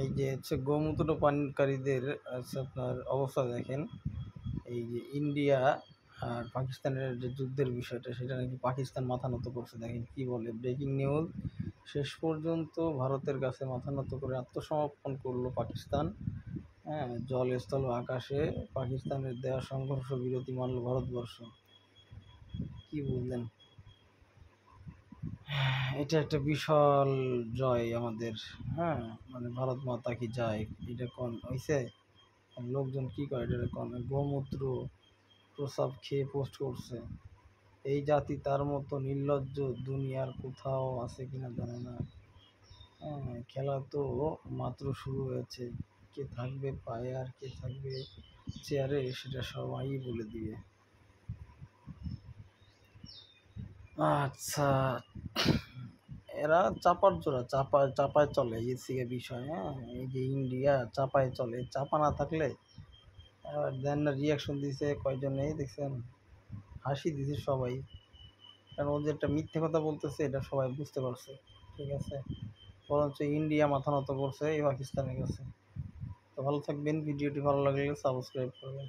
এই যে হচ্ছে গোমূত্র পানকারীদের আপনার অবস্থা দেখেন। এই যে ইন্ডিয়া আর পাকিস্তানের যে যুদ্ধের বিষয়টা, সেটা নাকি পাকিস্তান মাথা নত করছে। দেখেন কি বলে, ব্রেকিং নিউজ, শেষ পর্যন্ত ভারতের কাছে মাথা নত করে আত্মসমর্পণ করলো পাকিস্তান। হ্যাঁ, জল স্থল ও আকাশে পাকিস্তানের দেওয়া সংঘর্ষ বিরতি মানল ভারতবর্ষ। কি বললেন? এটা একটা বিশাল জয় আমাদের। হ্যাঁ, মানে ভারত মাতা কি যায়, এটা কোন হইছে? লোকজন কি করে এটা কোন? গোমূত্র প্রসাব খেয়ে পোস্ট করছে। এই জাতি তার মতো নির্লজ্জ দুনিয়ার কোথাও আছে কিনা জানে না। হ্যাঁ, খেলা তো মাত্র শুরু হয়েছে। কে থাকবে পায়ে আর কে থাকবে চেয়ারে সেটা সবাই বলে দিবে। আচ্ছা, এরা চাপার জোড়া, চাপায় চলে, এসিকে বিষয়। হ্যাঁ, এই যে ইন্ডিয়া চাপায় চলে, চাপা না থাকলে দেন না। রিয়াকশন দিছে কয়জনেই দেখছেন, হাসি দিছে সবাই। কারণ ও যে একটা মিথ্যে কথা বলতেছে এটা সবাই বুঝতে পারছে। ঠিক আছে, বরঞ্চ ইন্ডিয়া মাথা নত করছে এই পাকিস্তানের কাছে। তো ভালো থাকবেন, ভিডিওটি ভালো লাগলে সাবস্ক্রাইব করবেন।